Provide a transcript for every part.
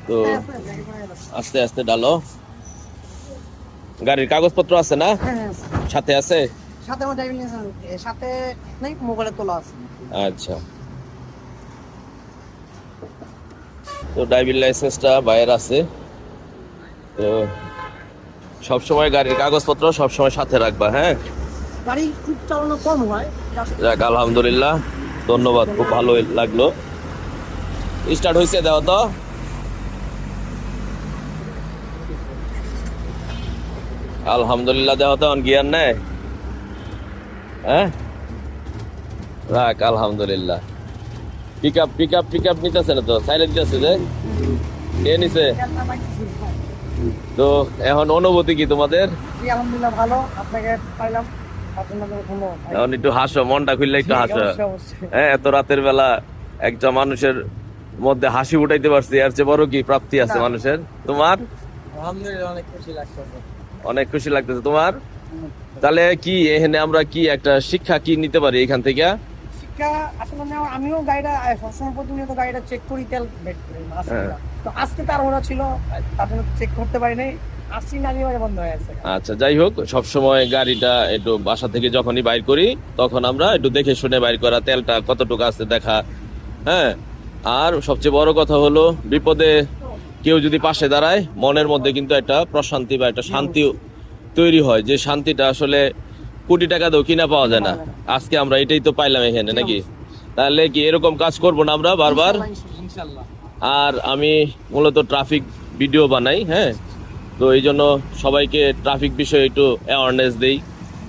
তো আস্তে আস্তে ডালো। গাড়ির কাগজপত্র আছে না? সাথে আছে? সাথে আমার ড্রাইভিং লাইসেন্স সাথে নাই, মোবাইলে তোলা আছে। আচ্ছা, তো ড্রাইভিং লাইসেন্সটা বাইরে আছে। তো সবসময় গাড়ির কাগজপত্র সবসময় সাথে রাখবা। হ্যাঁ, গাড়ি খুব চালানো কম হয়। যাক, আলহামদুলিল্লাহ, ধন্যবাদ, খুব ভালো লাগলো। স্টার্ট হয়েছে, দেওয়া তো। আলহামদুলিল্লাহ, দেওয়া তো গিয়ার নেয়। হ্যাঁ, রাখ, আলহামদুলিল্লাহ। পিক আপ নিতেছে না তো, সাইলেন্ট দিতেছে যে কে নিছে। তো এখন অনুভূতি কি তোমাদের? আলহামদুলিল্লাহ ভালো, আপনাকে পাইলাম। এখন একটু হাসো, মনটা খুললে একটু হাসো। হ্যাঁ, এত রাতের বেলা একটা মানুষের মধ্যে হাসি উঠাইতে পারছি, এর চেয়ে বড় কি প্রাপ্তি আছে মানুষের? তোমার আলহামদুলিল্লাহ অনেক খুশি লাগতেছে। অনেক খুশি লাগতেছে তোমার? তাহলে কি এখানে আমরা কি একটা শিক্ষা কি নিতে পারি এখান থেকে? শিক্ষা আসলে আমিও গাড়িটা সবসময় প্রতিনিয়ত গাড়িটা চেক করি, তেল বের করি। তো আজকে তার ওরা ছিল, তার জন্য চেক করতে পারি নাই। আসছি না, বন্ধ হয়ে আছে। আচ্ছা, যাই হোক, সবসময় গাড়িটা একটু বাসা থেকে যখনই বাইর করি তখন আমরা একটু দেখে শুনে বাইর করা, তেলটা কতটুকু আছে দেখা। হ্যাঁ, আর সবচেয়ে বড় কথা হলো বিপদে কেউ যদি পাশে দাঁড়ায়, মনের মধ্যে কিন্তু একটা প্রশান্তি বা একটা শান্তি তৈরি হয়, যে শান্তিটা আসলে কোটি টাকা দিয়েও কিনা পাওয়া যায় না। আজকে আমরা এটাই তো পাইলাম এখানে, নাকি? তাহলে কি এরকম কাজ করবো না আমরা বারবার? ইনশাআল্লাহ। আর আমি মূলত ট্রাফিক ভিডিও বানাই। হ্যাঁ, তো এই জন্য সবাইকে ট্রাফিক বিষয়ে একটু অ্যাওয়ারনেস দেই।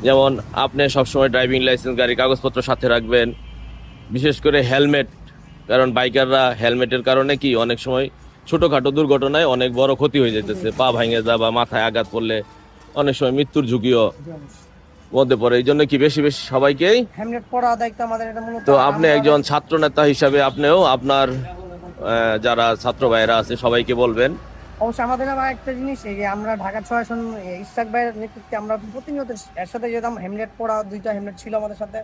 যেমন আপনি সবসময় ড্রাইভিং লাইসেন্স, গাড়ির কাগজপত্র সাথে রাখবেন, বিশেষ করে হেলমেট। কারণ বাইকাররা হেলমেটের কারণে কি অনেক সময় ছোটোখাটো দুর্ঘটনায় অনেক বড় ক্ষতি হয়ে যেতেছে। পা ভেঙে যা বা মাথায় আঘাত পড়লে অনেক সময় মৃত্যুর ঝুঁকিও মধ্যে পড়ে। এই জন্য কি বেশি বেশি সবাইকেই হেলমেট পরা দায়িত্ব আমাদের। এটা মূলত তো আপনি একজন ছাত্র নেতা হিসাবে আপনিও আপনার যারা ছাত্র ভাইয়েরা আছে সবাইকে বলবেন। অবশ্যই আমাদের আবার একটা জিনিস, এই যে আমরা ঢাকা 6 আসন ইসরাক ভাইয়ের নেতৃত্বে আমরা প্রতিনিয়ত এর সাথে যেতাম। হেলমেট পরা, 2টা হেলমেট ছিল আমাদের সাথে।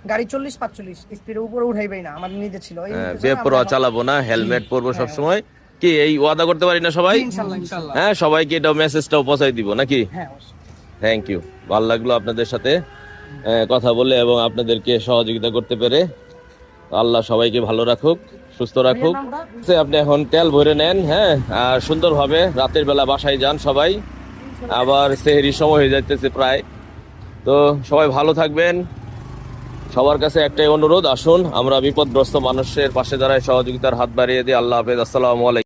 গাড়ি 40-45 স্পিডের উপরে উঠাইবেই না, আমাদের নিজে ছিল। বেপরোয়া চালাবো না, হেলমেট পরবো সবসময়। কি এই ওয়াদা করতে পারি না সবাই? ইনশাআল্লাহ। হ্যাঁ, সবাইকে এটা মেসেজটাও পৌঁছাই দিব, নাকি? হ্যাঁ, অবশ্যই। থ্যাংক ইউ, ভালো লাগলো আপনাদের সাথে কথা বলে এবং আপনাদেরকে সহযোগিতা করতে পেরে। আল্লাহ সবাইকে ভালো রাখুক, সুস্থ রাখুক। আপনি এখন তেল ভরে নেন। হ্যাঁ, আর সুন্দরভাবে রাতের বেলা বাসায় যান সবাই। আবার সেহরির সময় হয়ে যাইতেছে প্রায়। তো সবাই ভালো থাকবেন। সবার কাছে একটাই অনুরোধ, আসুন আমরা বিপদগ্রস্ত মানুষের পাশে দাঁড়ায় সহযোগিতার হাত বাড়িয়ে দিই। আল্লাহ হাফেজ, আসসালামু আলাইকুম।